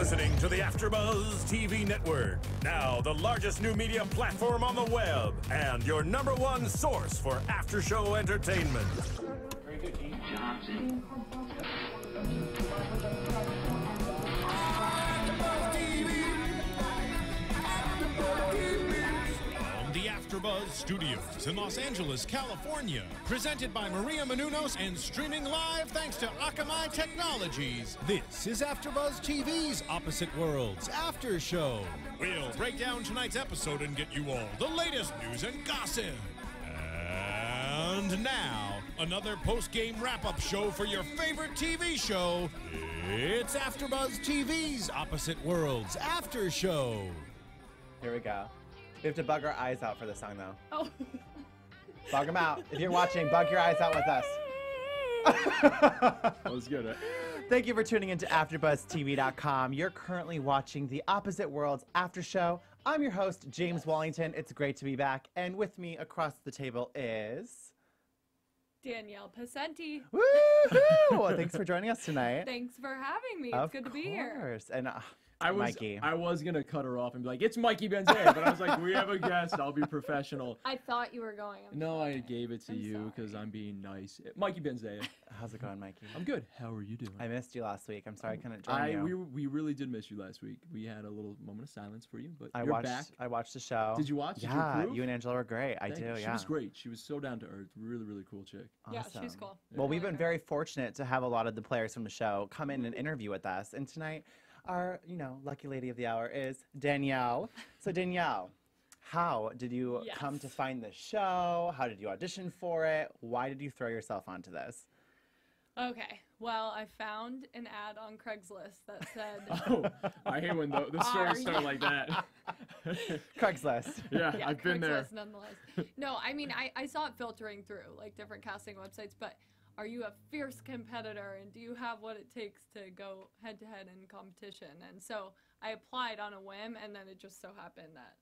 listening to the AFTERBUZZ TV network, now the largest new media platform on the web, and your #1 source for after-show entertainment. Very good, Gene Johnson. The AFTERBUZZ Studios in Los Angeles, California. Presented by Maria Menounos and streaming live thanks to Akamai Technologies. This is AFTERBUZZ TV's Opposite Worlds After Show. We'll break down tonight's episode and get you all the latest news and gossip. And now, another post-game wrap-up show for your favorite TV show. It's AFTERBUZZ TV's Opposite Worlds After Show. Here we go. We have to bug our eyes out for this song, though. Oh. Bug them out. If you're watching, bug your eyes out with us. That was good, right? Thank you for tuning into AfterBuzzTV.com. You're currently watching the Opposite Worlds After Show. I'm your host, James Wallington. It's great to be back. And with me across the table is... Danielle Pascente. Woohoo! Well, thanks for joining us tonight. Thanks for having me. It's good to be here. Of course. And Mikey. I was going to cut her off and be like, it's Mikey Benzaia, but I was like, we have a guest. I'll be professional. I thought you were going. No, I gave it to you because I'm being nice. Mikey Benzaia. How's it going, Mikey? I'm good. How are you doing? I missed you last week. I'm sorry I couldn't join you. We really did miss you last week. We had a little moment of silence for you, but you're back. I watched the show. Did you watch? Yeah, you and Angela were great. Thank you. She was great. She was so down to earth. Really, really cool chick. Awesome. Yeah, she's cool. Well, we've been very fortunate to have a lot of the players from the show come in and interview with us. And tonight, our, lucky lady of the hour is Danielle. So Danielle, how did you come to find the show? How did you audition for it? Why did you throw yourself onto this? Okay, well, I found an ad on Craigslist that said... Oh, I hate when the stories start like that. Craigslist. Yeah, I've been there. Craigslist, nonetheless. No, I mean, I saw it filtering through, like, different casting websites, but are you a fierce competitor, and do you have what it takes to go head-to-head in competition? And so I applied on a whim, and then it just so happened that,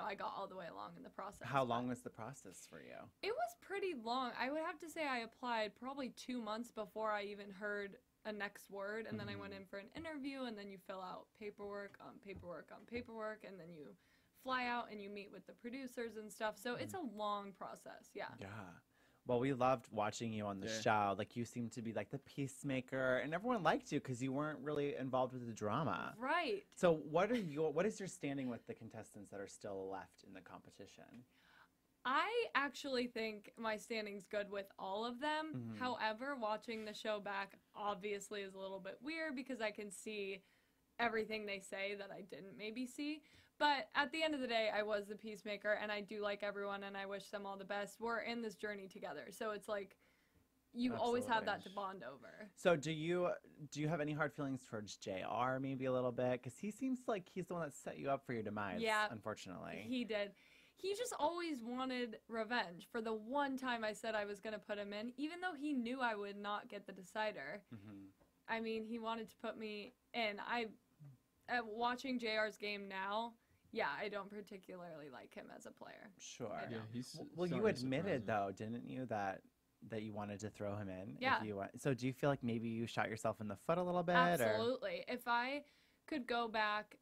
I got all the way along in the process. How long was the process for you? It was pretty long. I would have to say I applied probably 2 months before I even heard a next word, and then I went in for an interview, and then you fill out paperwork on paperwork on paperwork, and then you fly out and you meet with the producers and stuff. So it's a long process, yeah. Yeah. Well, we loved watching you on the show. Like, you seemed to be like the peacemaker, and everyone liked you because you weren't really involved with the drama. Right. So what is your standing with the contestants that are still left in the competition? I actually think my standing's good with all of them. However, watching the show back obviously is a little bit weird because I can see everything they say that I didn't maybe see. But at the end of the day, I was the peacemaker, and I do like everyone, and I wish them all the best. We're in this journey together, so it's like you always have that to bond over. So do you have any hard feelings towards JR maybe a little bit? Because he seems like he's the one that set you up for your demise, unfortunately. He did. He just always wanted revenge for the one time I said I was going to put him in, even though he knew I would not get the decider. I mean, he wanted to put me in. Watching JR's game now, I don't particularly like him as a player. Sure. Yeah, well, you admitted, though, didn't you, that you wanted to throw him in? Yeah. So do you feel like maybe you shot yourself in the foot a little bit? Absolutely. Or? If I could go back,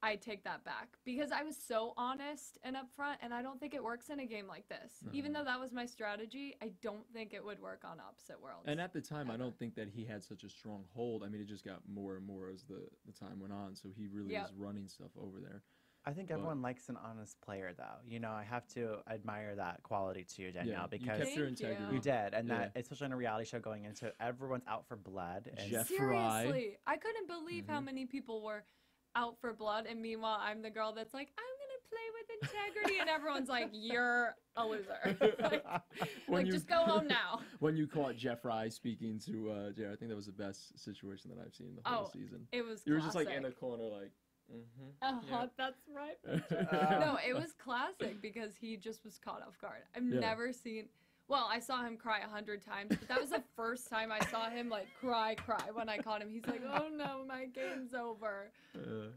I'd take that back. Because I was so honest and upfront, and I don't think it works in a game like this. Even though that was my strategy, I don't think it would work on Opposite Worlds. And at the time, I don't think that he had such a strong hold. I mean, it just got more and more as the time went on, so he really is running stuff over there. I think everyone likes an honest player, though. I have to admire that quality to you, Danielle, because you kept your integrity. You did, and that, especially in a reality show going into, everyone's out for blood. And seriously, I couldn't believe how many people were out for blood, and meanwhile, I'm the girl that's like, I'm gonna play with integrity, and everyone's like, you're a loser. like just go home now. When you caught Jeff Rye speaking to Jared, I think that was the best situation that I've seen the whole season. It was. You were just like in a corner, like. That's right. No, it was classic because he just was caught off guard. I've never seen. Well, I saw him cry 100 times, but that was the first time I saw him like cry when I caught him. He's like, "Oh no, my game's over."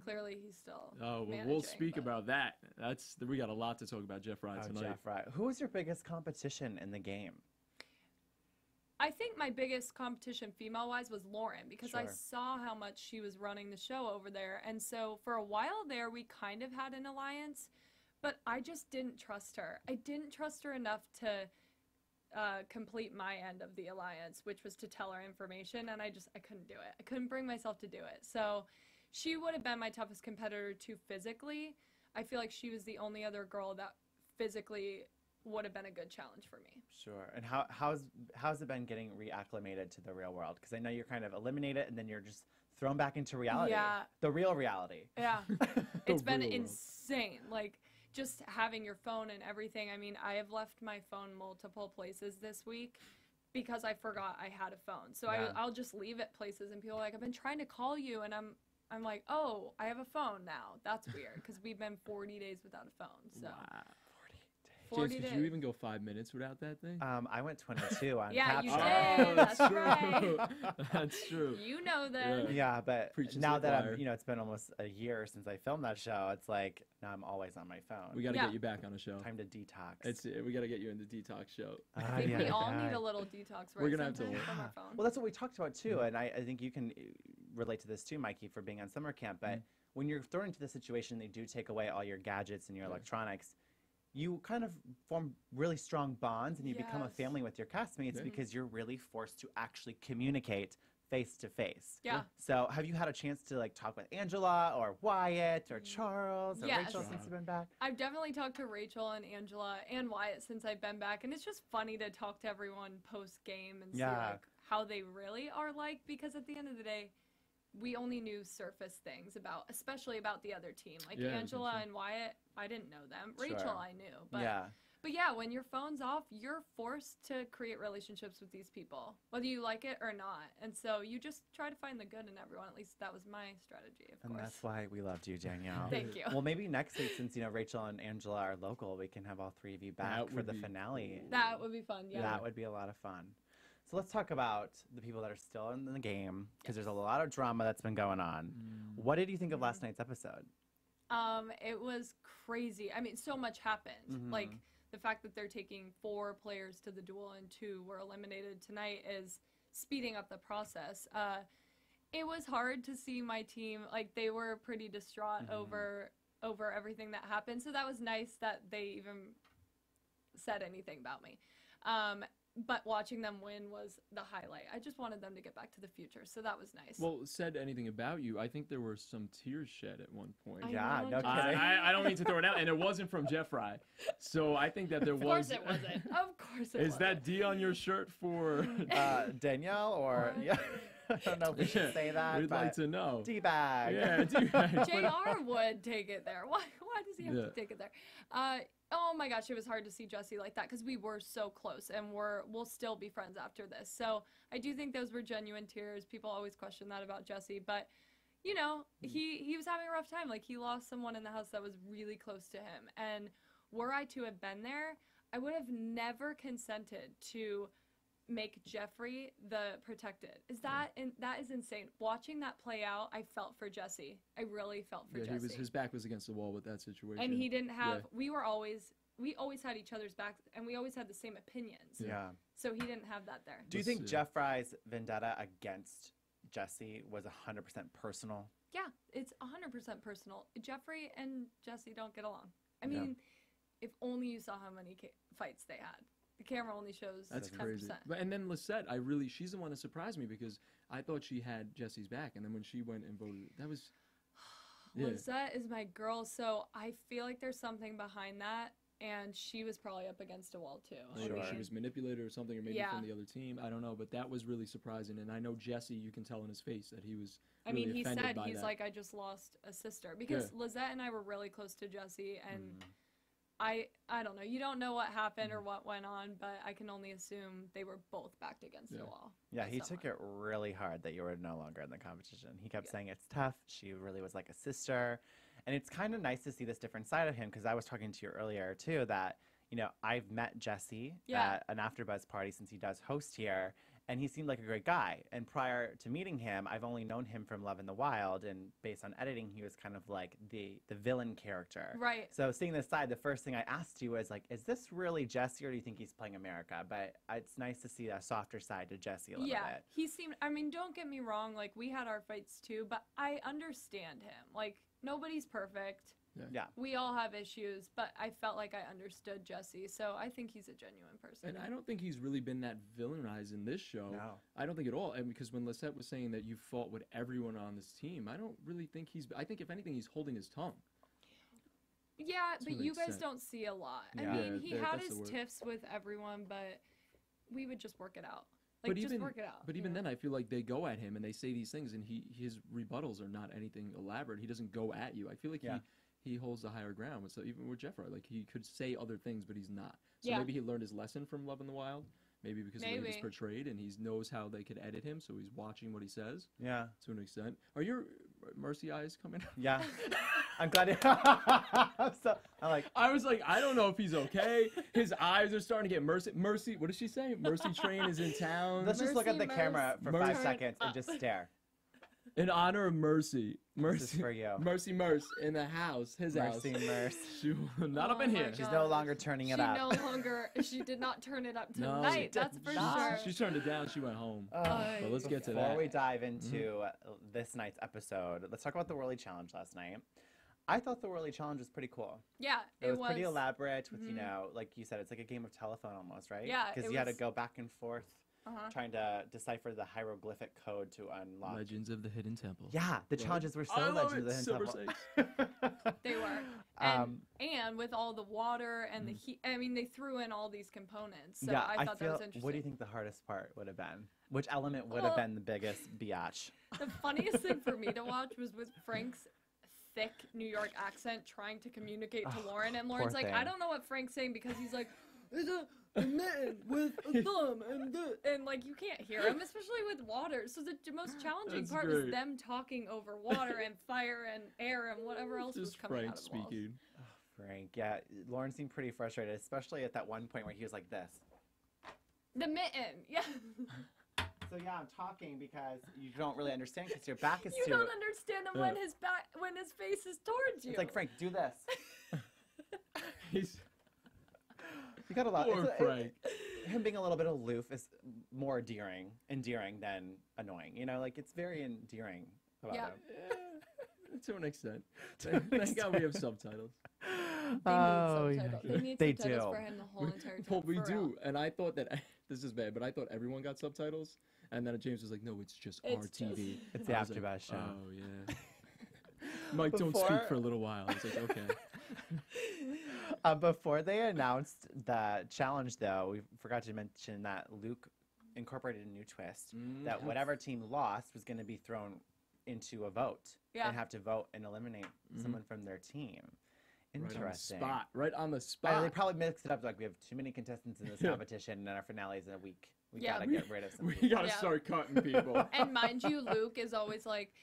Clearly, he's still. Oh, well, we'll speak about that. We got a lot to talk about Jeff Rye tonight. Jeff Rye. Who was your biggest competition in the game? I think my biggest competition female-wise was Lauren, because I Sure. saw how much she was running the show over there. And so for a while there, we kind of had an alliance, but I just didn't trust her. I didn't trust her enough to complete my end of the alliance, which was to tell her information, and I couldn't do it. I couldn't bring myself to do it. So she would have been my toughest competitor too physically. I feel like she was the only other girl that physically would have been a good challenge for me. Sure. And how's it been getting reacclimated to the real world? Because I know you're kind of eliminated and then you're just thrown back into reality. Yeah. The real reality. Yeah. It's been real world. insane. Like, just having your phone and everything. I mean, I have left my phone multiple places this week because I forgot I had a phone. So Yeah. I'll just leave it places, and people are like, I've been trying to call you, and I'm like, oh, I have a phone now. That's weird, because we've been 40 days without a phone. So Wow. 40 James, days. did you even go 5 minutes without that thing? I went 22 on Yeah, you capture. did. That's right. true. That's true. You know that. Yeah, but Preaching to now the that choir. I'm, it's been almost a year since I filmed that show. It's like now I'm always on my phone. We got to Yeah. get you back on a show. Time to detox. We got to get you in the detox show. I think we all need a little detox, right? We're gonna have to sometimes work. from our phone. Well, that's what we talked about too, and I think you can relate to this too, Mikey, for being on summer camp. But when you're thrown into the situation, they do take away all your gadgets and your electronics. You kind of form really strong bonds, and you become a Yes. family with your castmates Yeah. because you're really forced to actually communicate face to face. Yeah. So, have you had a chance to like talk with Angela or Wyatt or Charles or Yes. Rachel since you've been back? I've definitely talked to Rachel and Angela and Wyatt since I've been back, and it's just funny to talk to everyone post game and see Yeah. like how they really are like, because at the end of the day, we only knew surface things especially about the other team. Like Yeah, Angela that's and Wyatt, I didn't know them. Sure. Rachel I knew, but Yeah. But yeah, when your phone's off, you're forced to create relationships with these people, whether you like it or not. And so you just try to find the good in everyone. At least that was my strategy, of And course. that's why we loved you, Danielle. Thank you. Well, maybe next week, since Rachel and Angela are local, we can have all three of you back That for would the be finale. That would be fun, yeah. That would be a lot of fun. So let's talk about the people that are still in the game, because there's a lot of drama that's been going on. What did you think of last night's episode? It was crazy. I mean, so much happened. Like, the fact that they're taking 4 players to the duel and 2 were eliminated tonight is speeding up the process. It was hard to see my team, like, they were pretty distraught over everything that happened. So that was nice that they even said anything about me. But watching them win was the highlight. I just wanted them to get back to the future, so that was nice. Well, said anything about you. I think there were some tears shed at one point. I Yeah, know, no Jesse. kidding. I don't mean to throw it out, and it wasn't from Jeff Fry. So I think that there Of was. course it wasn't. Of course it Is wasn't. that D on your shirt for? Danielle or yeah? I don't know if we should say that. We'd but like to know. D-bag. Yeah, D-bag. JR would take it there. Why does he have Yeah. to take it there? Oh my gosh, it was hard to see Jesse like that because we were so close, and we'll still be friends after this. So I do think those were genuine tears. People always question that about Jesse, but you know, he was having a rough time. Like, he lost someone in the house that was really close to him, and were I to have been there, I would have never consented to make Jeffrey the protected. That is insane. Watching that play out, I felt for Jesse. I really felt for Jesse. His back was against the wall with that situation. And he didn't have. Yeah. We always had each other's backs, and we always had the same opinions. Yeah. So he didn't have that there. Do you think Jeff Fry's vendetta against Jesse was 100% personal? Yeah, it's 100% personal. Jeffrey and Jesse don't get along. I mean, if only you saw how many fights they had. The camera only shows That's 10%. crazy. And then Lisette, she's the one that surprised me because I thought she had Jesse's back, and then when she went and voted, that was. Yeah. Lisette is my girl, so I feel like there's something behind that, and she was probably up against a wall too. Maybe she was manipulated or something, or maybe Yeah. from the other team. I don't know, but that was really surprising. And I know Jesse, you can tell in his face that he was. I Really mean, he offended said by he's that. like, I just lost a sister, because Lisette and I were really close to Jesse, and I don't know. You don't know what happened or what went on, but I can only assume they were both backed against the wall. Yeah, by he took someone. it really hard that you were no longer in the competition. He kept saying it's tough. She really was like a sister. And it's kind of nice to see this different side of him, because I was talking to you earlier too that, you know, I've met Jesse Yeah. at an AfterBuzz party since he does host here, and he seemed like a great guy. And prior to meeting him, I've only known him from Love in the Wild, and based on editing, he was kind of like the villain character. Right. So seeing this side, the first thing I asked you was like, is this really Jesse, or do you think he's playing America? But it's nice to see a softer side to Jesse a little bit. He seemed, I mean, don't get me wrong, like, we had our fights too, but I understand him. Like, nobody's perfect. Yeah. We all have issues, but I felt like I understood Jesse, so I think he's a genuine person. And I don't think he's really been that villainized in this show. No. I don't think at all. And because when Lisette was saying that you fought with everyone on this team, I don't really think I think if anything, he's holding his tongue. Yeah, but an you guys extent. don't see a lot. Yeah. I mean, he had that's his the word. tiffs with everyone, but we would just work it out. But Like, just even, work it out. But you even know? then, I feel like they go at him and they say these things, and his rebuttals are not anything elaborate. He doesn't go at you. I feel like he holds the higher ground. So even with Jeffrey, like he could say other things, but he's not. So Yeah. maybe he learned his lesson from Love in the Wild. Maybe because of the way he's Maybe. portrayed, and he knows how they could edit him, so he's watching what he says Yeah. to an extent. Are your mercy eyes coming out? Yeah. I'm glad. I'm like, I was like, I don't know if he's okay. His eyes are starting to get mercy. What did she say? Mercy train is in town. let's just look at the Mercy, camera for Mercy. 5 seconds and just stare. In honor of Mercy. This is for you. Mercy in the house. His Mercy house. Merce. She, not up Oh in my here. She's God. no longer turning it She up. no longer, she did not turn it up No, tonight, she did that's for not. sure. She turned it down. She went home. But let's get to Before that. we dive into this night's episode, let's talk about the Whirly Challenge last night. I thought the Whirly Challenge was pretty cool. Yeah, It was pretty elaborate with, you know, like you said, it's like a game of telephone almost, right? Yeah, Because it you had to was- go back and forth Uh-huh. trying to decipher the hieroglyphic code to unlock. Legends of the Hidden Temple. Yeah, the challenges were so I love Legends it. of the Silver Hidden Temple. They were. And with all the water and the heat, I mean, they threw in all these components, so yeah, I thought feel, that was interesting. what do you think the hardest part would have been? Which element would have Well- been the biggest biatch? The funniest thing for me to watch was with Frank's thick New York accent trying to communicate to Lauren, and Lauren's like, thing. I don't know what Frank's saying because he's like, it's a mitten with a thumb and like you can't hear him, especially with water. So the most challenging That's part great. was them talking over water and fire and air and whatever else was Just coming Frank out of the walls. speaking. Frank, yeah. Lauren seemed pretty frustrated, especially at that one point where he was like this. The mitten, yeah. So yeah, I'm talking because you don't really understand because your back is You too. don't understand him when his back, when his face is towards you. It's like, Frank, do this. He's You got a lot. poor Frank. Him being a little bit aloof is more endearing than annoying. You know, like it's very endearing about Yeah. him. To an extent. Thank God we have subtitles. They Oh, need yeah. subtitles. They need They subtitles do. for him the whole entire time. Well, we for do, real. and I thought that this is bad, but I thought everyone got subtitles, and then James was like, "No, it's just It's our just- TV." It's the I was like, AfterBuzz show. Oh yeah. Mike, don't Before- speak for a little while. It's like, okay. Before they announced the challenge, though, we forgot to mention that Luke incorporated a new twist. That whatever team lost was going to be thrown into a vote Yeah. and have to vote and eliminate someone from their team. Interesting. Right on the They spot. probably mixed it up like we have too many contestants in this competition and our finale's in a week. We Yeah. gotta get rid of some We people. gotta Yeah. start cutting people. And mind you, Luke is always like,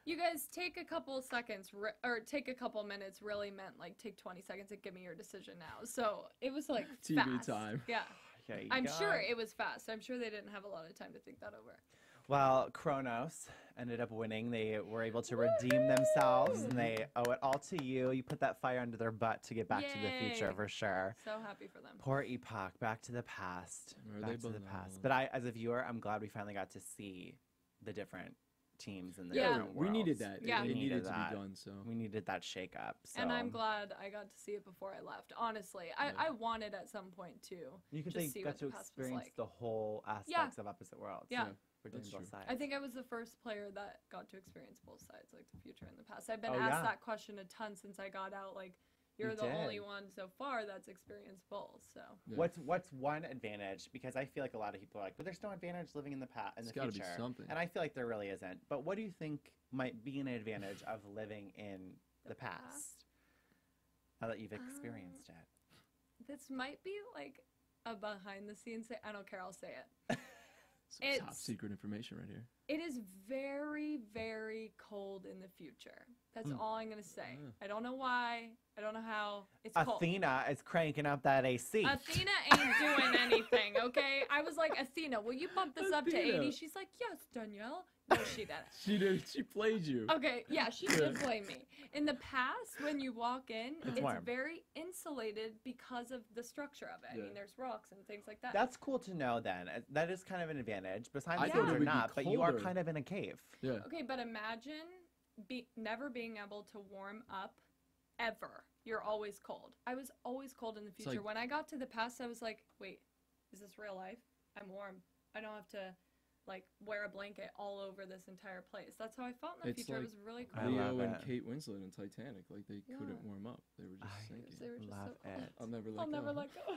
you guys take a couple seconds, or take a couple minutes, really meant like take 20 seconds and give me your decision now. So it was like TV fast. time. Yeah. Okay, I'm God. sure it was fast. I'm sure they didn't have a lot of time to think that over. Well, Kronos ended up winning. They were able to redeem themselves, and they owe it all to you. You put that fire under their butt to get back to the future Yay. for sure. So happy for them. Poor Epoch, back to the past. Where Back they to the belong. past. But I, as a viewer, I'm glad we finally got to see the different teams in the Yeah. different We needed worlds. that. Yeah. It We needed to that. be done. So We needed that shake up. So. And I'm glad I got to see it before I left. Honestly, I wanted at some point too. You could just say see you got what to the past was experience like. the whole aspects of Opposite Worlds. Yeah. We're doing That's both true. sides. I think I was the first player that got to experience both sides, like the future and the past. I've been Oh, asked yeah. that question a ton since I got out. Like, you're You the only did. one so far that's experienced both. So Yeah. What's one advantage? Because I feel like a lot of people are like, but there's no advantage living in the past in It's the gotta be future. something. And I feel like there really isn't. But what do you think might be an advantage of living in the past? Now that you've experienced it. this might be like a behind the scenes thing. I don't care. I'll say it. Some top it's- secret information right here. It is very, very cold in the future. That's all I'm going to say. Yeah. I don't know why. I don't know how. It's cold. Athena is cranking up that AC. Athena ain't doing anything, okay? I was like, Athena, will you bump this up to 80? She's like, yes, Danielle. No, she didn't. She did. She played you. Okay, yeah, she did play me. In the past, when you walk in, it's warm. very insulated because of the structure of it. Yeah. I mean, there's rocks and things like that. That's cool to know then. That is kind of an advantage. Besides, I the thought kids it are would be not, but you are colder. kind of in a cave. Yeah. Okay, but imagine never being able to warm up ever. You're always cold. I was always cold in the future. like- When I got to the past, I was like, wait, is this real life? I'm warm. I don't have to like wear a blanket all over this entire place. That's how I felt in the It's future. like It was really I cold. love Leo and it. Kate Winslet in Titanic, like they couldn't Yeah. warm up. They were just sinking. They were just Love so cold. it. I'll never let I'll go. never let go.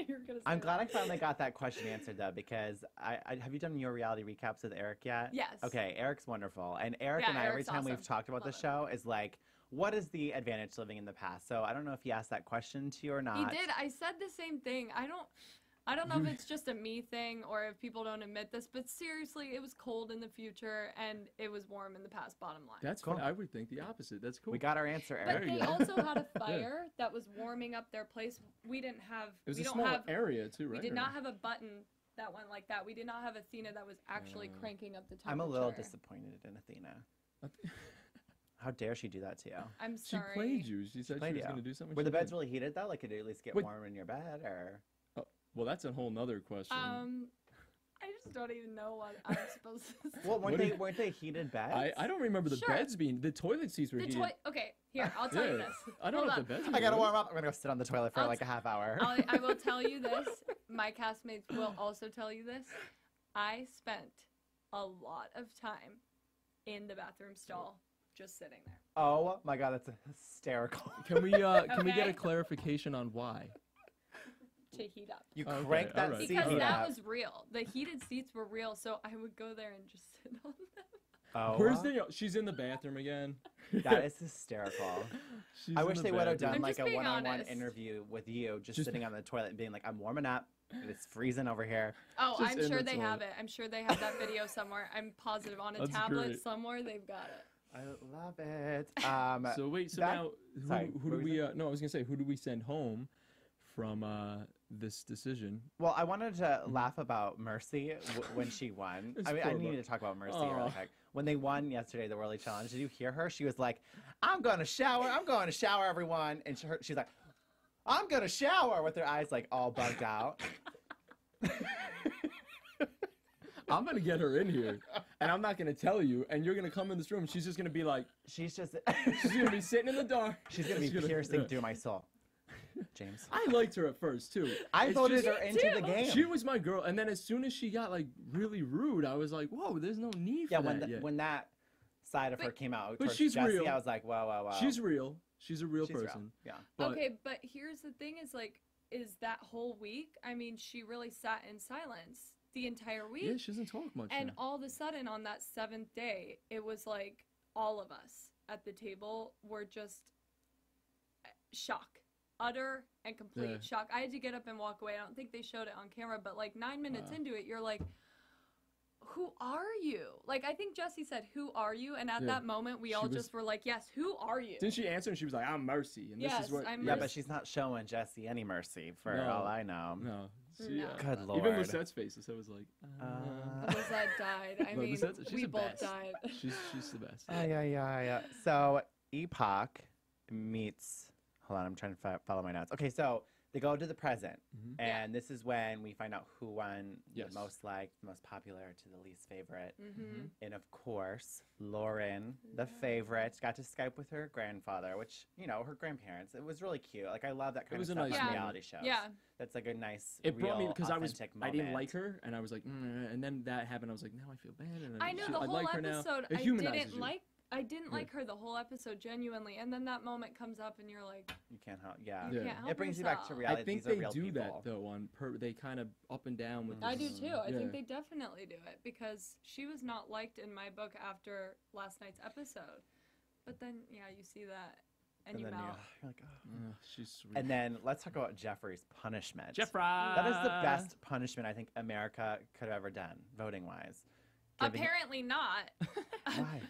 You're gonna say I'm glad I that. finally got that question answered though, because I have you done your reality recaps with Eric yet? Yes. Okay, Eric's wonderful, and Eric Yeah, and I every Eric's time we've awesome. talked about the Love it. show is like, what is the advantage living in the past? So I don't know if he asked that question to you or not. He did. I said the same thing. I don't know if it's just a me thing or if people don't admit this, but seriously, it was cold in the future and it was warm in the past, bottom line. That's Cool. cool. I would think the opposite. That's cool. We got our answer, But Eric. they go. also had a fire that was warming up their place. We didn't have. It was we a don't small have. area too, right? We did Or- not have a button that went like that. We did not have Athena that was actually cranking up the temperature. I'm a little disappointed in Athena. How dare she do that to you? I'm She sorry. played you. She said she Played was you. going to do something. Were she the beds did. really heated though? Like, could you at least get Wait. warm in your bed, or? Well, that's a whole nother question. I just don't even know what I'm supposed to say. Well, What do you- weren't they heated beds? I don't remember the Sure. beds being. The toilet seats were The heated. Okay, here I'll tell you Yeah. this. I don't Hold know on. if the beds. I gotta were warm up. I'm gonna go sit on the toilet for I'll like a half hour. I will tell you this. My castmates will also tell you this. I spent a lot of time in the bathroom stall, just sitting there. Oh my god, that's hysterical. Can we get Okay. a clarification on why? To heat up. You Okay, crank that alright. seat Because heat that up. was real. The heated seats were real, so I would go there and just sit on them. Oh, Where's Danielle? She's in the bathroom again. that is hysterical. She's I in wish the they would have bathroom. done I'm like just a being one-on-one honest. interview with you, just Just- sitting on the toilet and being like, "I'm warming up. And it's freezing over here." Oh, Just I'm in sure the they have toilet. it. I'm sure they have that video somewhere. I'm positive on a That's tablet great. somewhere they've got it. I love it. So wait, so that- now sorry, who what do was we? it? No, I was gonna say who do we send home from this decision? Well, I wanted to laugh about Mercy when she won. It's I mean, I poor need Mer- to talk about Mercy Aw. really quick. When they won yesterday, the Whirly Challenge, did you hear her? She was like, "I'm going to shower. I'm going to shower, everyone." And she's like, "I'm going to shower," with her eyes like all bugged out. I'm gonna get her in here, and I'm not gonna tell you, and you're gonna come in this room. She's just gonna be like, She's just, she's gonna be sitting in the dark. she's going to be piercing through my soul. James. I liked her at first too. I It's voted just- her into the game. She was my girl, and then as soon as she got like really rude, I was like, whoa, there's no need Yeah, for when that yet. when that side of her But- came out but towards she's Jessie, real. I was like, wow. She's real. She's a real She's real. person. Yeah. But Okay, but here's the thing is like, is that whole week, I mean, she really sat in silence the entire week. yeah, she doesn't talk much. And now. all of a sudden on that 7th day, it was like all of us at the table were just shock. Utter and complete Yeah. shock. I had to get up and walk away. I don't think they showed it on camera, but like 9 minutes Wow. into it, you're like, who are you? Like, I think Jessie said, who are you? And at Yeah. that moment, we She all was- just were like, yes, who are you? Didn't she answer? And she was like, "I'm Mercy," and this Yes, is what. I'm Yeah, Mercy. but she's not showing Jessie any mercy for No. all I know. No. No. Good lord. Even Lisette's face, Lisette was like, Lisette died. I No, mean, Lisette's- she's we the both best. died. she's the best. Yeah. So Epoch meets. Hold on, I'm trying to follow my notes. Okay, so they go to the present, Mhm. and this is when we find out who won Yes. the most liked, the most popular to the least favorite. Mm-hmm. And of course, Lauren, the favorite, got to Skype with her grandfather, which, you know, her grandparents. It was really cute. Like, I love that kind was of a stuff nice on moment. reality shows. Yeah. That's like a nice, It brought me real, because I authentic didn't moment. like her, and I was like, and then that happened. I was like, now I feel bad. And I know she- the whole like her now. episode. It I humanizes didn't you. like. I didn't Yeah. like her the whole episode genuinely, and then that moment comes up, and you're like, You can't help. Yeah. you Yeah. can't help It brings you back to yourself. reality. I think These are they real do people. that though. They kind of up and down with. I do this- too. I yeah. think they definitely do it because she was not liked in my book after last night's episode. But then, yeah, you see that, and you then melt. you're like, oh. Ugh, she's sweet. And then let's talk about Jeffrey's punishment. Jeffrey. That is the best punishment I think America could have ever done, voting wise. Apparently not. Why?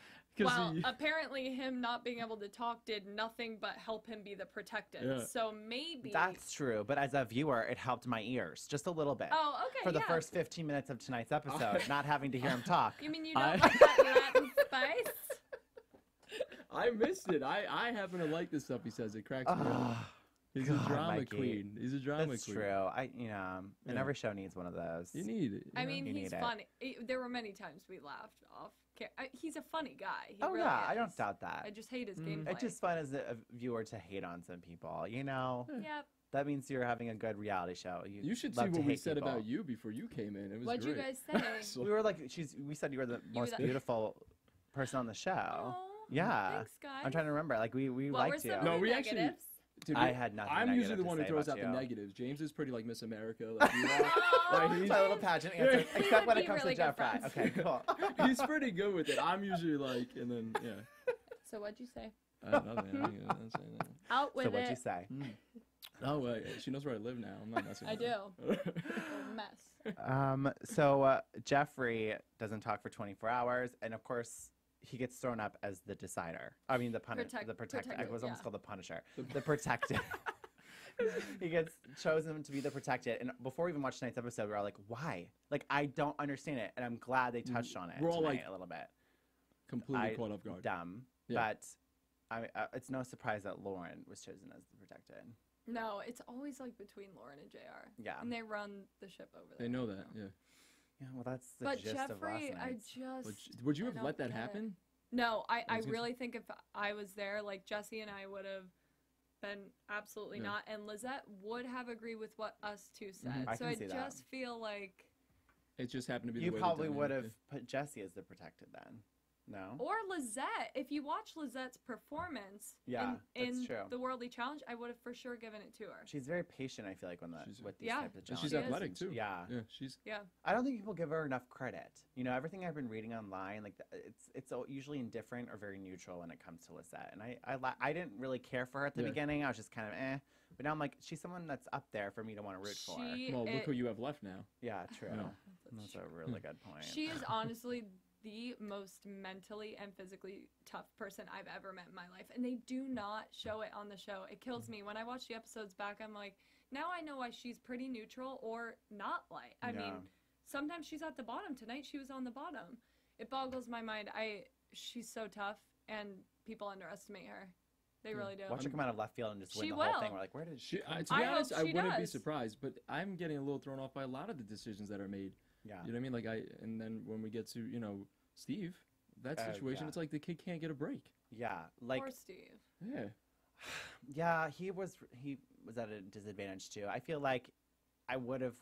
Well, apparently him not being able to talk did nothing but help him be the protected. Yeah. So maybe... That's true, but as a viewer, it helped my ears just a little bit. Oh, okay, For the first 15 minutes of tonight's episode, not having to hear him talk. You mean you don't like that Latin spice? I missed it. I happen to like the stuff he says. It cracks me up. He's a drama Mikey. queen. He's a drama That's queen. true. And every show needs one of those. You need it. I mean, You he's need it. funny. There were many times we laughed off. He's a funny guy. He Oh really yeah, I is. don't doubt that. I just hate his gameplay. It's just fun as a viewer to hate on some people, you know? Yep. That means you're having a good reality show. You should see love to what we hate said people. about you before you came in. It was What'd you great. guys say? We were like, we said you were the most the- beautiful person on the show. Aw, Yeah. Thanks, guys. I'm trying to remember. Like, we What were liked you. some of No, the we actually- negatives? Dude, I had nothing I'm negative usually the to one who say throws about out the you. negatives. James is pretty like Miss America. Like, you know, like, It's he's, my little pageant answer, We except would when it be comes really to good Jeff Fry. friends. Okay, cool. he's pretty good with it. I'm usually like, and then yeah. So what'd you say? Nothing. I ain't gonna say that. Out with So what'd it. you say? Oh, she knows where I live now. I'm not messing. I with do. her. A mess. So Jeffrey doesn't talk for 24 hours, and of course he gets thrown up as the decider. I mean the protector. I protected, was almost yeah. called the Punisher. The protected. He gets chosen to be the protected, and before we even watched tonight's episode, we're all like, "Why? Like, I don't understand it." And I'm glad they touched on it. We're all tonight like, a little bit. Completely caught off guard. Dumb, Yeah. but it's no surprise that Lauren was chosen as the protected. No, it's always like between Lauren and JR. Yeah. And they run the ship over there. They know that. Yeah. Yeah, well, that's the But gist of last Jeffrey, I night's. just. Would you I have don't let that get it. happen? No, I was gonna really think if I was there, like Jesse and I would have been absolutely Yeah. not, and Lizette would have agreed with what us two said. I So can I see that. just feel like, It just happened to be. You the way probably they would done have put Jesse as the protected then. No? or Lizette. If you watch Lizette's performance, Yeah, in that's true. the Worldly Challenge, I would have for sure given it to her. She's very patient, I feel like, with these Yeah. types of And challenges. she's She is. athletic too. Yeah. Yeah. She's. Yeah. I don't think people give her enough credit. You know, everything I've been reading online, like it's usually indifferent or very neutral when it comes to Lisette. And I didn't really care for her at the Yeah. beginning. I was just kind of eh. But now I'm like, she's someone that's up there for me to want to root for. Well, look who you have left now. Yeah, true. Yeah. That's a really good point. She is honestly the most mentally and physically tough person I've ever met in my life. And they do not show it on the show. It kills me. When I watch the episodes back, I'm like, now I know why she's pretty neutral or not light. I mean, sometimes she's at the bottom. Tonight she was on the bottom. It boggles my mind. She's so tough, and people underestimate her. They really do. Watch her come out of left field and just win She the whole thing. will. We're like, where did she? To come be from? I honest, hope I she wouldn't be does. surprised, but I'm getting a little thrown off by a lot of the decisions that are made. Yeah. You know what I mean? Like and then when we get to Steve, that situation, yeah. it's like the kid can't get a break. Yeah. Like, Poor Steve. Yeah. yeah, he was at a disadvantage too. I feel like I would have.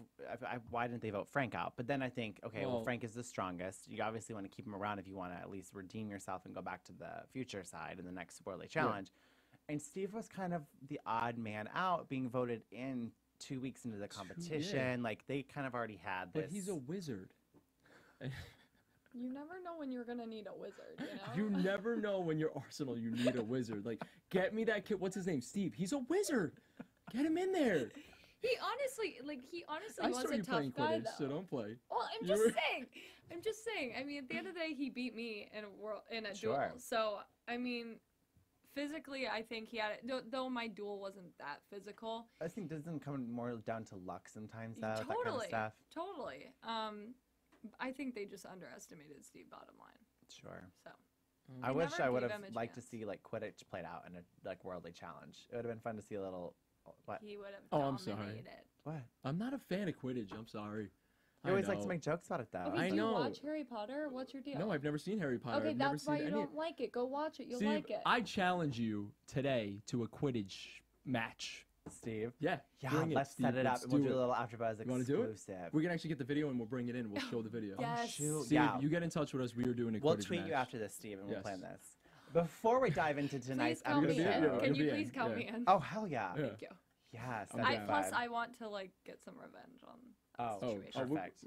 Why didn't they vote Frank out? But then I think, okay, well, Frank is the strongest. You obviously want to keep him around if you want to at least redeem yourself and go back to the future side in the next Worldly Challenge. And Steve was kind of the odd man out, being voted in 2 weeks into the competition. Like they kind of already had this. But he's a wizard. You never know when you're gonna need a wizard, you know? You never know when you're Arsenal you need a wizard. Like, get me that kid. What's his name? Steve. He's a wizard. Get him in there. He honestly I was saw a you tough playing guy, Quidditch, though. so don't play. Well, I'm just saying. I mean, at the end of the day, he beat me in a duel. So, I mean, physically, I think he had it. Though my duel wasn't that physical. I think doesn't come more down to luck sometimes, though. That kind of Totally. stuff. Totally. I think they just underestimated Steve, bottom line. Sure. So. I wish never I would gave have him a liked to chance. see like Quidditch played out in a like Worldly Challenge. It would have been fun to see a little. What? He would have Oh, I'm dominated. sorry. What? I'm not a fan of Quidditch. I'm sorry. You always like to know. make jokes about it, though. Okay, I do know. you watch Harry Potter? What's your deal? No, I've never seen Harry Potter. Okay, I've never that's seen why you any. don't like it. Go watch it. You'll Steve, like it. I challenge you today to a Quidditch match. Steve. Yeah. Yeah, bring let's Steve. set it up Let's and we'll do it. a little AfterBuzz You wanna do it? exclusive. We can actually get the video and we'll bring it in. We'll show the video. Yes. Shoot, Steve, yeah. you get in touch with us. We are doing a We'll Quidditch tweet match. you after this, Steve, and we'll Yes. plan this. Before we dive into Please tonight's count me It'll be in. in. episode. Can It'll you be please in, count yeah. me in? Oh, hell yeah. Yeah. Thank you. Yes. I'm that'd be down. Plus, fun. I want to get some revenge on Oh, the situation. perfect.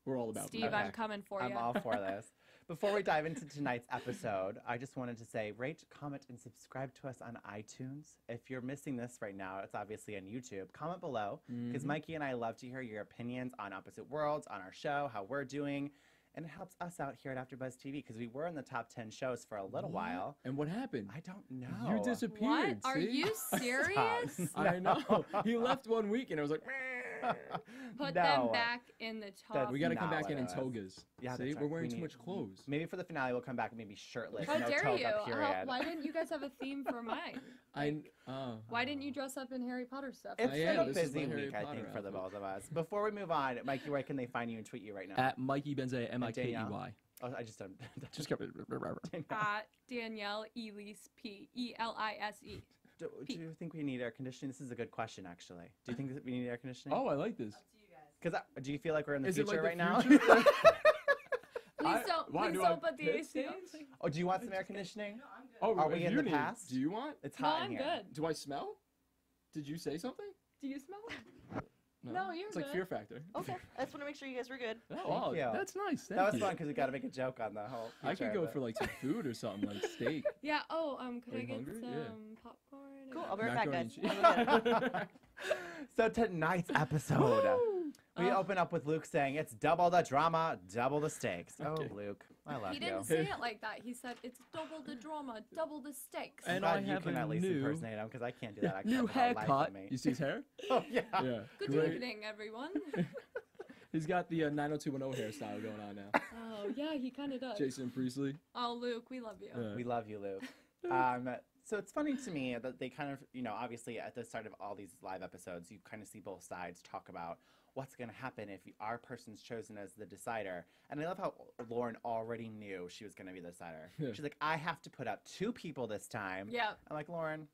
We're all about Steve, that. I'm coming for you. I'm all for this. Before we dive into tonight's episode, I just wanted to say rate, comment, and subscribe to us on iTunes. If you're missing this right now, it's obviously on YouTube. Comment below, because Mikey and I love to hear your opinions on Opposite Worlds, on our show, how we're doing. And it helps us out here at AfterBuzz TV because we were in the top 10 shows for a little while. And what happened? I don't know. You disappeared. What? Are see? you serious? I know. He left 1 week and I was like, Put No. them back in the top. we got to come Not back what in it was. togas. Yeah, see, that's we're right. wearing We too need- much clothes. Maybe for the finale, we'll come back and maybe shirtless. How no dare toga, you? period. Why didn't you guys have a theme for mine? Why didn't you dress up in Harry Potter stuff? It's I been am. a This is busy my Harry week, I Potter think, for the outfit. both of us. Before we move on, Mikey, where can they find you and tweet you right now? At Mikey Benzaia, M-I-K-E-Y. Oh, I just don't. Just kept it. At Danielle Elise P-E-L-I-S-E. Do you think we need air conditioning? This is a good question, actually. Do you think that we need air conditioning? Oh, I like this. Because do you feel like we're in the Is it future like the right future? now? Please don't put the piss AC on. Oh, do you want some air conditioning? Oh, Are we if in you the need- past? Do you want? It's No, hot I'm in here. good. Do I smell? Did you say something? Do you smell it? No, you're It's like good. Fear Factor. Okay, I just want to make sure you guys were good. Oh, you. that's nice. Thank That was you. fun because we got to make a joke on the whole. I future could of go it. for like some food or something, like steak. Yeah. Oh, could Are I you get hungry? some Yeah. popcorn? Cool, I'll be right back, Macaroni guys. and cheese. So tonight's episode, we open up with Luke saying it's double the drama, double the stakes. Okay. Oh, Luke, I love He you. didn't say it like that. He said it's double the drama, double the stakes. And Glad I you have can a at least new- impersonate him because I can't do that. Actually, New without life haircut. on me. You see his hair? Oh yeah. Yeah. Good Great. evening, everyone. He's got the 90210 hairstyle going on now. Oh yeah, he kind of does. Jason Priestley. Oh, Luke, we love you. Yeah. We love you, Luke. So it's funny to me that they kind of, obviously at the start of all these live episodes, you kind of see both sides talk about what's going to happen if our person's chosen as the decider. And I love how Lauren already knew she was going to be the decider. Yeah. She's like, I have to put up 2 people this time. Yeah. I'm like, Lauren,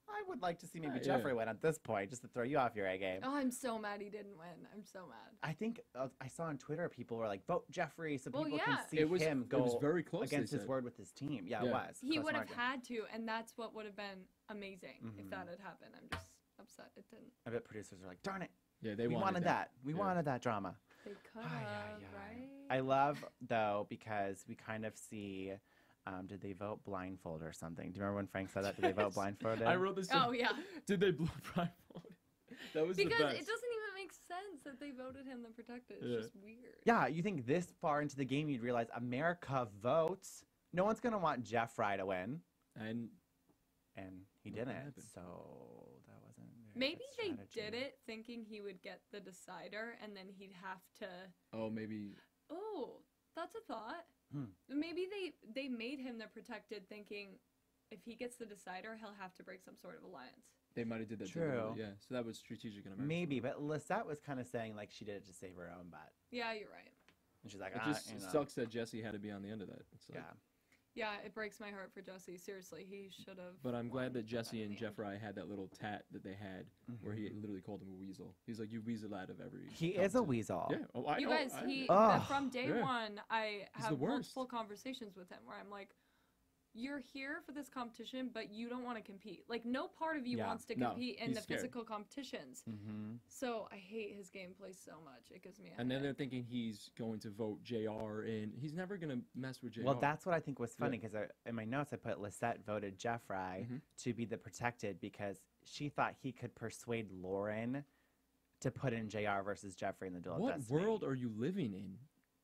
I would like to see maybe Yeah. Jeffrey win at this point, just to throw you off your A game. Oh, I'm so mad he didn't win. I'm so mad. I think I saw on Twitter people were like, vote Jeffrey so Well, people yeah. can see It was- him it go was very close, they against his said. word with his team. Yeah, it Yeah. was. He Close would have margin. had to, and that's what would have been amazing if Mhm. that had happened. I'm just upset it didn't. I bet producers are like, darn it. Yeah, they We wanted that. We Yeah. wanted that drama. They could Ay, have, ay, ay. right? I love, though, because we kind of see, did they vote blindfold or something? Do you remember when Frank said that? Did they vote Yes. blindfolded? I wrote this. Oh yeah. Did they blow blindfold? That was Because the best. it doesn't even make sense that they voted him the protected. It's Yeah. just weird. Yeah, you think this far into the game, you'd realize America votes. No one's going to want Jeffrey to win. And And he Look what didn't. happened. So that wasn't very Maybe good they strategy. did it thinking he would get the decider, and then he'd have to. oh, maybe Oh, that's a thought. Hmm. Maybe they made him the protected, thinking if he gets the decider, he'll have to break some sort of alliance. they might have did that. True. deliberately, Yeah. So that was strategic in America. Maybe, but Lisette was kind of saying like she did it to save her own butt. Yeah, you're right. And she's like, It just you know. sucks that Jesse had to be on the end of that. It's like, Yeah. Yeah, it breaks my heart for Jesse. Seriously, he should have. But I'm glad that Jesse and Jeffrey. Jeffrey had that little tat that they had where he literally called him a weasel. He's like, you weasel out of every. He is a competition." weasel. Yeah. Oh, I You know, guys, I- Ugh. from day Yeah. one, I He's have the worst. multiple conversations with him where I'm like, you're here for this competition, but you don't want to compete. Like, no part of you Yeah. wants to No, compete in he's the scared. physical competitions. Mm-hmm. So I hate his gameplay so much. It gives me a And then they're headache. thinking he's going to vote JR in. He's never going to mess with JR. Well, that's what I think was funny because in my notes I put Lisette voted Jeffrey Mhm. to be the protected because she thought he could persuade Lauren to put in JR versus Jeffrey in the duel of What destiny. world are you living in?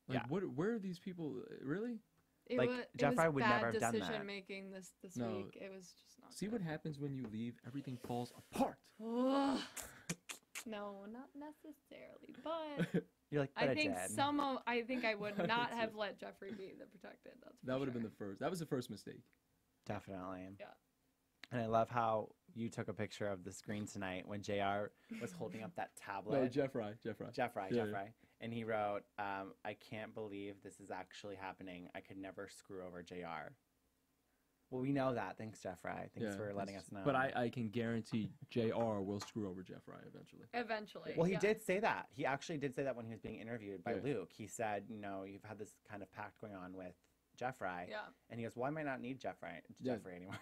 Like, Yeah. where are these people? Really? It like, wa- it Jeffrey was would bad never have done that. decision making this No. week. It was just not See good. what happens when you leave? Everything falls apart. Ugh. No, not necessarily, but You're like, but I think did. I think I would not have let Jeffrey be the protected. That's for That would have been sure. the first. That was the first mistake. Definitely. Yeah. And I love how you took a picture of the screen tonight when JR was holding up that tablet. No, Jeffrey. Jeffrey, Yeah, Jeffrey. And he wrote, I can't believe this is actually happening. I could never screw over JR. Well, we know that. Thanks, Jeffrey. Thanks for letting us know. But I can guarantee JR will screw over Jeffrey eventually. Eventually. Well, he yeah. did say that. He actually did say that when he was being interviewed by Yeah. Luke. He said, you've had this kind of pact going on with Jeffrey. Yeah. And he goes, well, I might not need Jeffrey Yeah. anymore.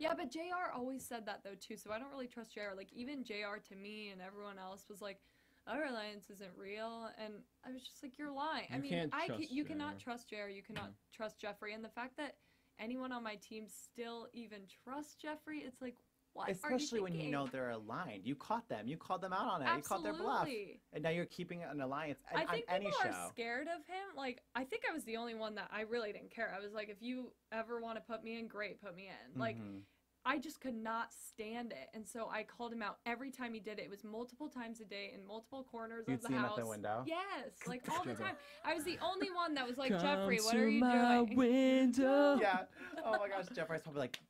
Yeah, but JR always said that though too, so I don't really trust JR. Like even JR to me and everyone else was like, our alliance isn't real, and I was just like, you're lying. I You mean, can't trust you cannot JR. trust JR. You cannot trust Jeffrey, and the fact that anyone on my team still even trusts Jeffrey, it's like, What are you Especially when you thinking? know they're aligned. You caught them. You called them out on it. You called their bluff. Absolutely. And now you're keeping an alliance I on think any people show. are scared of him. Like, I think I was the only one that I really didn't care. I was like, if you ever want to put me in, great, put me in. Like, I just could not stand it. And so I called him out every time he did it. It was multiple times a day in multiple corners You'd of the see him house. at the window? Yes, like all the time. I was the only one that was like, Come Jeffrey, what to are you my doing? window. Yeah. Oh my gosh, Jeffrey's probably like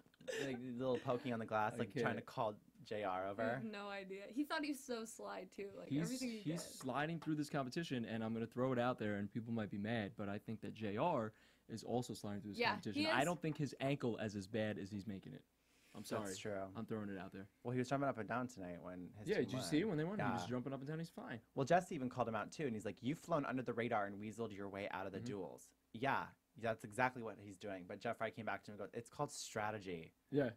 a little poking on the glass, like trying to call JR I over. have no idea. He thought he was so sly too. Like everything he He's did. sliding through this competition, and I'm going to throw it out there, and people might be mad, but I think that JR is also sliding through this Yeah, competition. he I is. don't think his ankle is as bad as he's making it. I'm sorry. That's true. I'm throwing it out there. Well, he was jumping up and down tonight when his Yeah, team did you won. see when they won? He Yeah. was jumping up and down. He's fine. Well, Jesse even called him out too, and he's like, "You've flown under the radar and weaseled your way out of the duels." Yeah, that's exactly what he's doing. But Jeff Fry came back to him and goes, "It's called strategy." Yeah.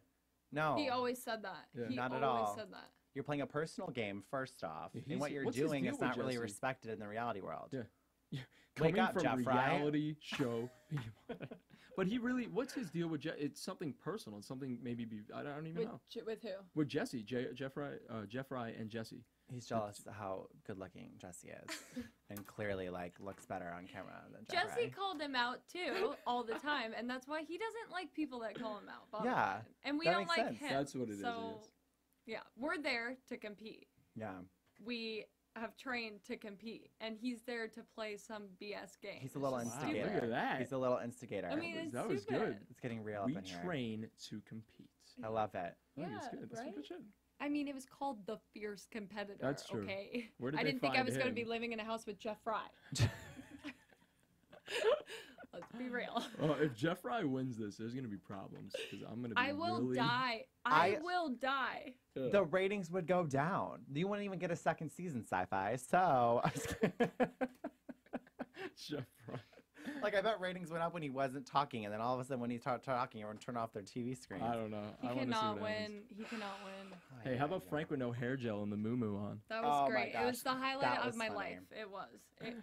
No, He always said that. Yeah. He Not at always all. said that. you're playing a personal game first off, Yeah, and what you're what's his doing deal is with not really Jesse? respected in the reality world. Yeah. Wake Coming up, from Jeff Fry. reality show. But he really, what's his deal with It's something personal. It's something maybe I don't even know. With who? With Jesse, Jeff Fry and Jesse. He's jealous of how good-looking Jesse is, and clearly like looks better on camera than Jeff Jesse Fry. called him out too all the time, and that's why he doesn't like people that call him out. bottom Yeah, line. And we that don't makes like sense. him. That's what it is, So, yes. yeah, we're there to compete. Yeah, We have trained to compete, and he's there to play some BS game. he's a little It's just Wow, instigator. look at that. He's a little instigator. I mean, it's That was stupid. good. it's getting real We up in here. train to compete. I love it. Oh, that's Yeah, good. That's some right? good shit. I mean, it was called The Fierce Competitor. That's true. Okay. Where did I they didn't think I find was going to him? be living in a house with Jeff Fry. Let's be real. Well, if Jeff Fry wins this, there's gonna be problems because I'm gonna be I will really... die. I- I will die. Yeah. The ratings would go down. You wouldn't even get a second season, SyFy. So, Jeff Fry. like, I bet ratings went up when he wasn't talking, and then all of a sudden, when he started talking, everyone turned off their TV screens. I don't know. He I want to see cannot what happens. win. He cannot win. Hey, how about Frank with no hair gel and the moo on? That was Oh my great. It was gosh, the highlight that of was my funny. life. It was.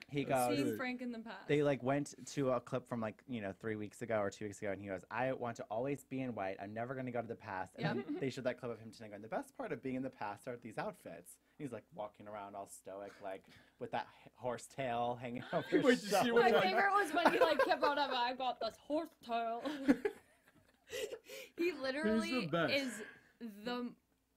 He goes. Seeing Frank in the past. They like went to a clip from like 3 weeks ago or 2 weeks ago, and he goes, "I want to always be in white. I'm never going to go to the past." And then they showed that clip of him tonight going, "The best part of being in the past are these outfits." He's like walking around all stoic, like with that horse tail hanging over his Wait to see shoulder. what My favorite was when he like kept on up. I got this horse tail. He literally best. is the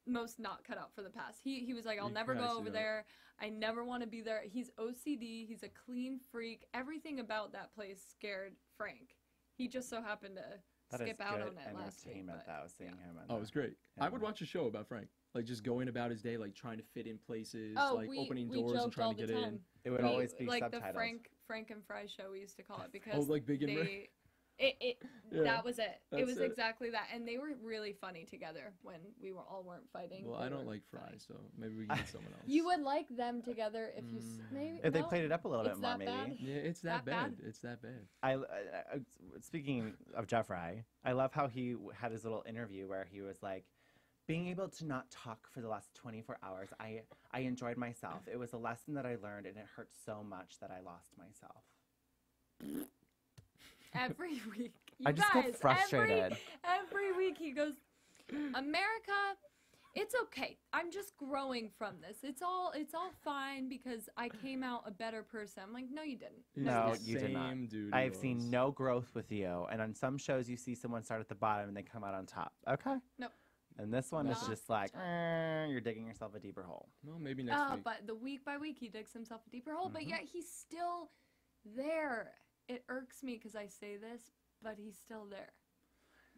most not cut out for the past. He was like, I'll He never go cracks over me up. there. I never want to be there. He's OCD. He's a clean freak. Everything about that place scared Frank. He just so happened to That is skip out good on it last week. entertainment, But though, seeing him. in Oh, it the- was great. Yeah. I would watch a show about Frank, like just going about his day, like trying to fit in places, oh, like we opening we doors and joked trying all to the get time. in. It would We- always be like subtitled. the Frank and Fry show we used to call it because Oh, like Big and Ray? it Yeah, that was it. It that's was it. exactly that, and they were really funny together when we weren't fighting. Well, They I don't were like funny. fries, so maybe we can get someone else. You would like them together if you maybe. If they no, played it up a little bit it's more, that maybe. bad? Yeah, it's that That bad? bad. It's that bad. Speaking of Jeff Fry, I love how he had his little interview where he was like, being able to not talk for the last 24 hours, I enjoyed myself. It was a lesson that I learned, and it hurt so much that I lost myself. Every week. You I just guys, get frustrated. Every week he goes, America, it's okay. I'm just growing from this. It's all fine because I came out a better person. I'm like, no, you didn't. He's No, the you did not. same dude he I have was. seen no growth with you, and on some shows you see someone start at the bottom and they come out on top. Okay? Nope. And this one is Not just like, you're digging yourself a deeper hole. Well, maybe next week. But the week by week he digs himself a deeper hole, Mm-hmm. but yet he's still there. It irks me because I say this, but he's still there.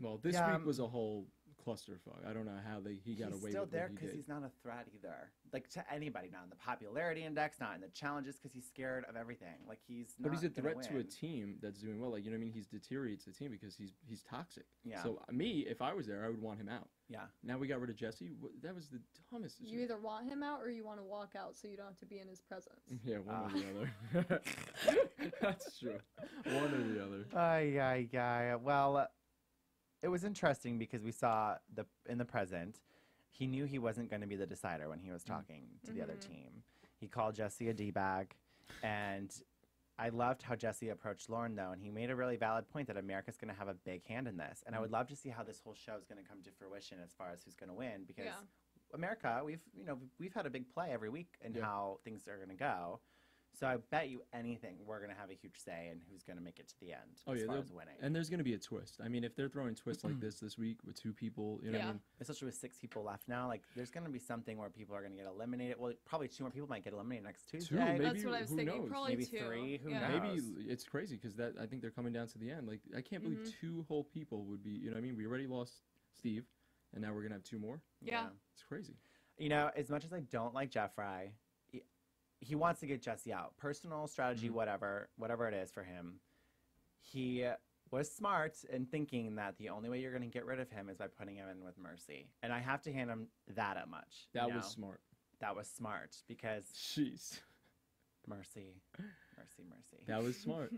Well, this Yeah, week was a whole clusterfuck. I don't know how he got He's away still with there what he because did. he's not a threat either. Like to anybody, not in the popularity index, not in the challenges, because he's scared of everything. Like he's not But he's a gonna threat to a win. team that's doing well. Like, you know what I mean? He's deteriorates the team because he's toxic. Yeah. So me, if I was there, I would want him out. Yeah. Now we got rid of Jesse. That was the dumbest You decision. either want him out or you want to walk out so you don't have to be in his presence. Yeah, one or the other. That's true. One or the other. Yeah. Well, it was interesting because we saw in the present, he knew he wasn't going to be the decider when he was talking to the other team. He called Jesse a D-bag, and I loved how Jesse approached Lauren, though, and he made a really valid point that America's going to have a big hand in this. And I would love to see how this whole show is going to come to fruition as far as who's going to win, because America, we've had a big play every week in how things are going to go. So I bet you anything we're going to have a huge say in who's going to make it to the end as far as winning. And there's going to be a twist. I mean, if they're throwing twists like this week with 2 people, you know what I mean? Especially with 6 people left now, like there's going to be something where people are going to get eliminated. Well, probably 2 more people might get eliminated next Tuesday. 2, maybe, that's what I was thinking. Knows? Probably maybe 2. 3. Who knows? Maybe it's crazy because I think they're coming down to the end. Like, I can't believe 2 whole people would be, you know what I mean? We already lost Steve, and now we're going to have 2 more. Yeah. It's crazy. You know, as much as I don't like Jeffrey, he wants to get Jesse out. Personal strategy, whatever it is for him. He was smart in thinking that the only way you're going to get rid of him is by putting him in with Mercy. And I have to hand him that much. That was smart. That was smart because... Jeez. Mercy. That was smart.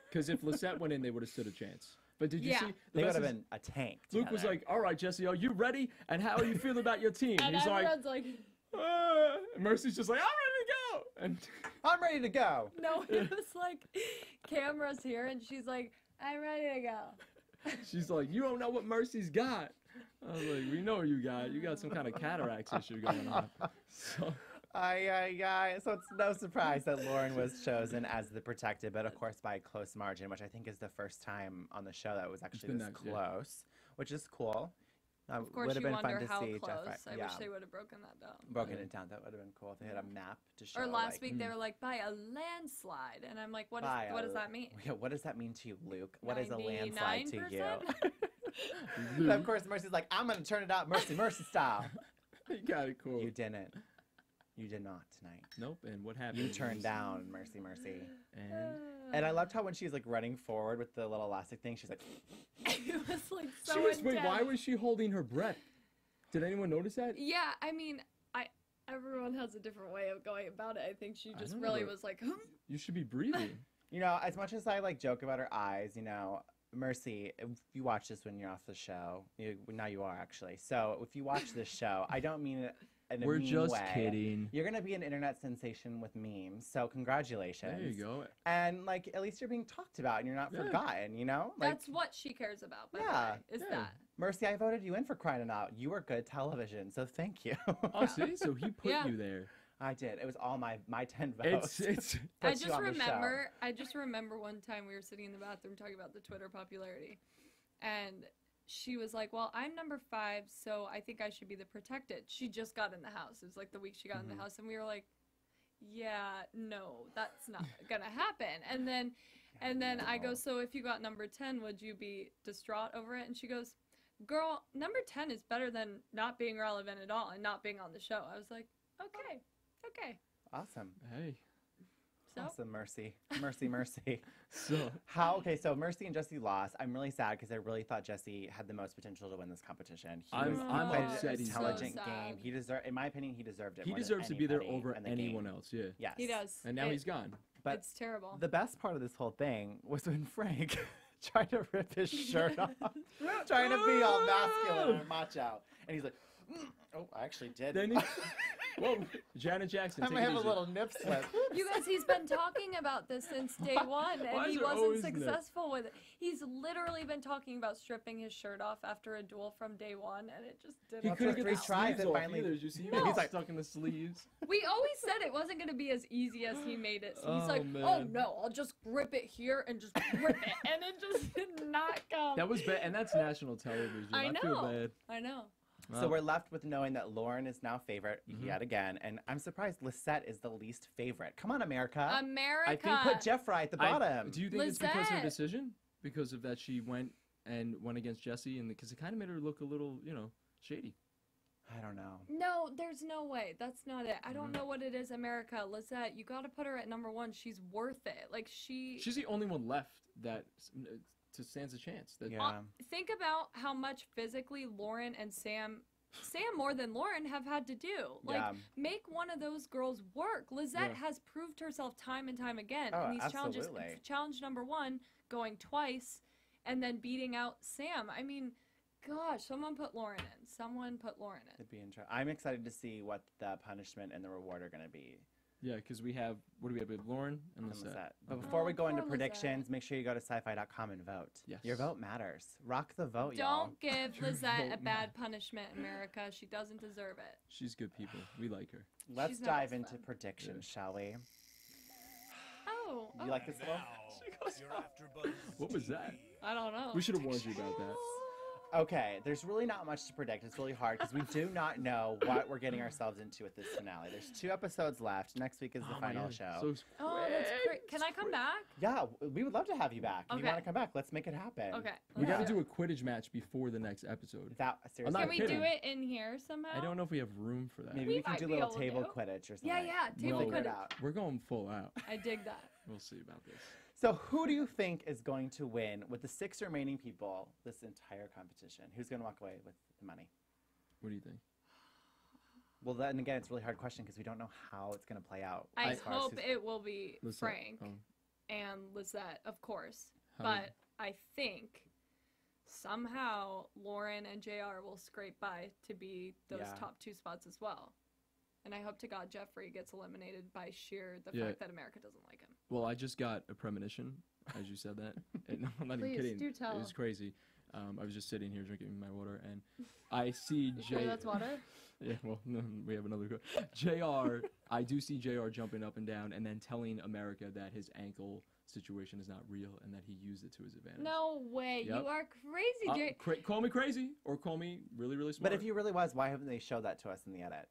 Because if Lisette went in, they would have stood a chance. But did you see? They would have been a tank. Luke was like, all right, Jesse, are you ready? And how are you feeling about your team? And he's everyone's like... Mercy's just like, I'm ready to go. And I'm ready to go. No, it was like, camera's here, and she's like, I'm ready to go. She's like, you don't know what Mercy's got. I was like, we know you got. You got some kind of cataracts issue going on. So... So it's no surprise that Lauren was chosen as the protected, but of course by a close margin, which I think is the first time on the show that was actually this close, which is cool. Of course, would have you been wonder fun to how see close. Jeffrey. I wish they would have broken that down. Broken it down. That would have been cool if they had a map to show. Or last week they were like, by a landslide, and I'm like, what does that mean? Yeah, what does that mean to you, Luke? What is a landslide to you? 99%? Of course, Mercy's like, I'm gonna turn it out, Mercy style. You got it cool. You didn't. You did not tonight. Nope. And what happened? You turned down Mercy. And I loved how when she's like running forward with the little elastic thing, she's like. It was like so intense. Wait, why was she holding her breath? Did anyone notice that? Yeah, I mean, everyone has a different way of going about it. I think she just really was like, You should be breathing. You know, as much as I like joke about her eyes, you know, Mercy, if you watch this when you're off the show, now you are actually. So if you watch this show, I don't mean it. We're just kidding. You're gonna be an internet sensation with memes, so congratulations. There you go. And like, at least you're being talked about, and you're not forgotten. You know, like, that's what she cares about. By the way, is that Mercy? I voted you in for crying out. You were good television, so thank you. Oh, see, so he put you there. I did. It was all my 10 votes. I just remember one time we were sitting in the bathroom talking about the Twitter popularity, and she was like, well, I'm number 5, so I think I should be the protected. She just got in the house. It was like the week she got in the house, and we were like, yeah, no, that's not gonna happen. And then I go, so if you got number 10, would you be distraught over it? And she goes, girl, number 10 is better than not being relevant at all and not being on the show. I was like, okay. Awesome. Hey. So? Awesome, Mercy. So Mercy and Jesse lost. I'm really sad because I really thought Jesse had the most potential to win this competition. I'm upset. He's intelligent game. He deserved, in my opinion, he deserved it. He deserves to be there over anyone else. Yeah. Yes. He does. And now he's gone. But it's terrible. The best part of this whole thing was when Frank tried to rip his shirt off, trying to be all masculine and macho, and he's like, oh, I actually did. Then well, Janet Jackson. I might have a little nip slip. You guys, he's been talking about this since day one, and he wasn't successful with it. He's literally been talking about stripping his shirt off after a duel from day one, and it just didn't. He couldn't get the sleeves off finally. Either. Did you see No. He's like stuck in the sleeves. We always said it wasn't going to be as easy as he made it. So he's like, man. oh no, I'll just grip it here and just rip it, and it just did not come. That was bad, and that's national television. I know. feel bad. I know. So we're left with knowing that Lauren is now favorite yet again, and I'm surprised Lisette is the least favorite. Come on, America. America. I think put Jeffrey at the bottom. Do you think it's because of her Lisette. decision? Because of that she went against Jesse, and because it kind of made her look a little, shady. I don't know. No, there's no way. That's not it. I don't know what it is, America. Lisette, you got to put her at number 1. She's worth it. Like, she's the only one left that stands a chance. Think about how much physically Lauren and Sam more than Lauren have had to do. Like, make one of those girls work. Lisette has proved herself time and time again in these challenges. Challenge number 1, going twice, and then beating out Sam. I mean, gosh, someone put Lauren in. It'd be interesting. I'm excited to see what the punishment and the reward are going to be. Yeah, because we have, what do we have? We have Lauren and And Lisette. Lisette. But Okay. before we go into poor Lisette. predictions, make sure you go to syfy.com and vote. Yes. Your vote matters. Rock the vote, y'all. Don't give Lizette a bad punishment, America. She doesn't deserve it. She's good people. We like her. Let's She's not dive as into fun. predictions, shall we? Oh. You like this little? What was that? I don't know. We should have warned you about that. Okay, there's really not much to predict. It's really hard because we do not know what we're getting ourselves into with this finale. There's 2 episodes left. Next week is the final show. So Oh, that's great. Can I come back? Yeah, we would love to have you back. If you Okay. want to come back, let's make it happen. Okay. we got to Yeah. do a Quidditch match before the next episode. That seriously. not Can we kidding. do it in here somehow? I don't know if we have room for that. Maybe We we can might do a be little able table to. Quidditch or something. Yeah, table Well, Figure it Quidditch. out. We're going full out. I dig that. We'll see about this. So who do you think is going to win with the 6 remaining people this entire competition? Who's going to walk away with the money? What do you think? Well, then again, it's a really hard question because we don't know how it's going to play out. I as far as hope who's- it will be Lisette. Frank Oh. and Lizette, of course. How But I think somehow Lauren and JR will scrape by to be those Yeah. top 2 spots as well. And I hope to God Jeffrey gets eliminated by sheer the Yeah. fact that America doesn't like him. Well, I just got a premonition, as you said that. And, no, I'm not Please, even kidding. do tell. It was crazy. I was just sitting here drinking my water, and I see Sure, that's water? Yeah, well, no, we have another. JR, I do see JR jumping up and down, and then telling America that his ankle situation is not real, and that he used it to his advantage. No way. Yep. You are crazy, Call me crazy, or call me really, really smart. But if he really was, why haven't they showed that to us in the edit?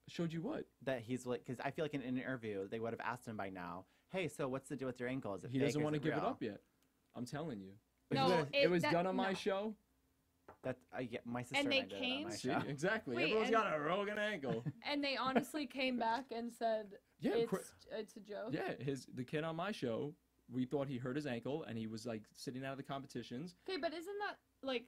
Showed you what? That he's like, because I feel like in an interview they would have asked him by now. Hey, so what's the deal with your ankle? Is it He fake? doesn't Is want to give it real?" up yet. I'm telling you. But No, he would've- It was that- done on my no. show. That yeah, my sister And and they I did it on came- my See, show. exactly. Wait, Everyone's and- got a broken ankle. And they honestly came back and said Yeah, it's a joke. Yeah, the kid on my show, we thought he hurt his ankle, and he was like sitting out of the competitions. Okay, but isn't that like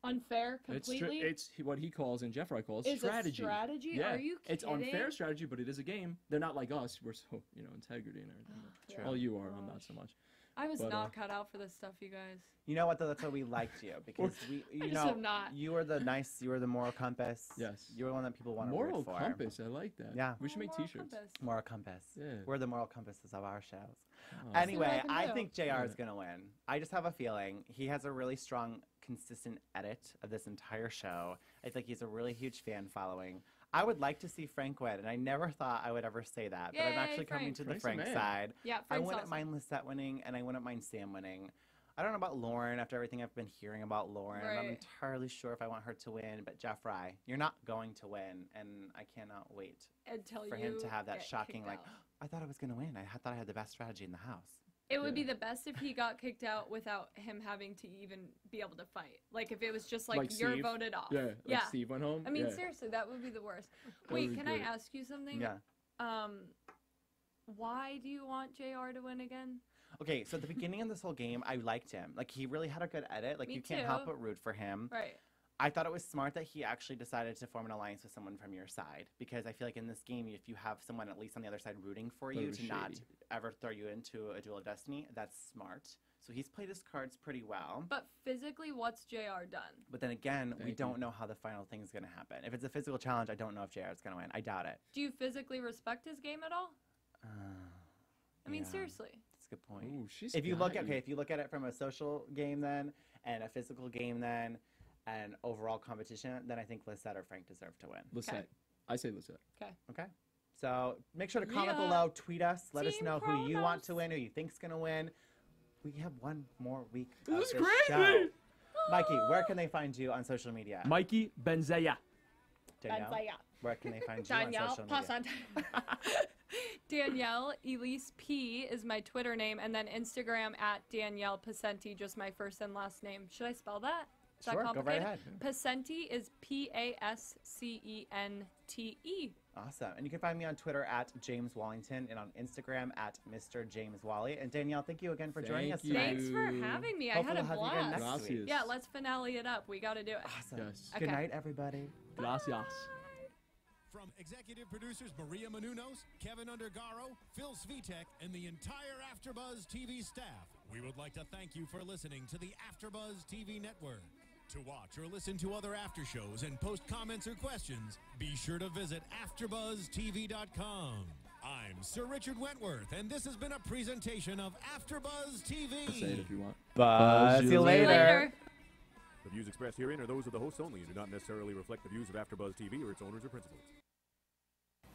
unfair completely? It's what he calls, and Jeffrey calls, Is strategy. a strategy? Yeah, Are you kidding? it's unfair strategy, but it is a game. They're not like us. We're so integrity and everything. Yeah. Well, you are. I'm not so much. I was but, not cut out for this stuff, you guys. You know what though? That's why we liked you because you just know am not. you were the nice, you were the moral compass. Yes. You were the one that people want to Moral root for. compass. I like that. Yeah. We should make Moral T-shirts. compass. Moral compass. Yeah. We're the moral compasses of our shows. Oh. Anyway, can I do. think JR is Yeah. gonna win. I just have a feeling he has a really strong, consistent edit of this entire show. I think he's a really huge fan following. I would like to see Frank win, and I never thought I would ever say that, but I'm Yay, actually coming Frank. to the Frank's a Frank man. side. Yeah, I Frank's wouldn't awesome. mind Lisette winning, and I wouldn't mind Sam winning. I don't know about Lauren after everything I've been hearing about Lauren. I'm not Right. entirely sure if I want her to win, but Jeffrey, you're not going to win, and I cannot wait Until for you him to have that get shocking, kicked like, out. I thought I was going to win. I thought I had the best strategy in the house. It would be Yeah. the best if he got kicked out without him having to even be able to fight. Like if it was just like, Like you're Steve? voted off. Yeah. Like Steve went home. I mean, yeah. seriously, that would be the worst. That Wait, would be can I great. ask you something? Yeah. Why do you want JR to win again? Okay, so at the beginning of this whole game, I liked him. Like, he really had a good edit. Like, Me you can't help too. but root for him. Right. I thought it was smart that he actually decided to form an alliance with someone from your side. Because I feel like in this game, if you have someone at least on the other side rooting for But it you was to not shady. ever throw you into a duel of destiny, that's smart. So he's played his cards pretty well. But physically, what's JR done? But then again, we Thank don't you. know how the final thing is going to happen. If it's a physical challenge, I don't know if JR is going to win. I doubt it. Do you physically respect his game at all? I mean, yeah. seriously. That's a good point. Ooh, she's If you look got at if you look at it from a social game then and a physical game then and overall competition, then I think Lisette or Frank deserve to win. Lisette. I say Lisette. Okay. So make sure to comment Yeah. below, tweet us, let us Team know who you want to Kronos. win, who you think's gonna win. We have one more week. This of is this crazy! show. Mikey, where can they find you on social media? Mikey Benzaia. Danielle, Benzaia. where can they find you on Danielle social media? Pascente. Danielle Elise P is my Twitter name, and then Instagram at Danielle Pascente, just my first and last name. Should I spell that? Is that Sure, go right complicated? ahead. Pascente is Pascente. Awesome. And you can find me on Twitter at James Wallington and on Instagram at Mr. James Wally. And Danielle, thank you again for joining us Thank tonight. Thanks for you. having me. Hopefully I had a we'll have you again blast. next week. Gracias. Yeah, let's finale it up. We got to do it. Awesome. Yes. Good Okay. night, everybody. Gracias. From executive producers Maria Menounos, Kevin Undergaro, Phil Svitek, and the entire AfterBuzz TV staff, we would like to thank you for listening to the AfterBuzz TV network. To watch or listen to other after shows and post comments or questions, be sure to visit AfterBuzzTV.com. I'm Sir Richard Wentworth, and this has been a presentation of AfterBuzz TV. Say it if you want. Buzz you later. The views expressed herein are those of the hosts only and do not necessarily reflect the views of AfterBuzz TV or its owners or principals.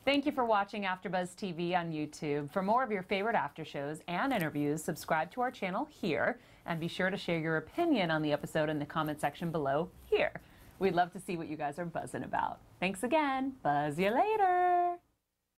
Thank you for watching AfterBuzz TV on YouTube. For more of your favorite after shows and interviews, subscribe to our channel here, and be sure to share your opinion on the episode in the comment section below here. We'd love to see what you guys are buzzing about. Thanks again. Buzz you later.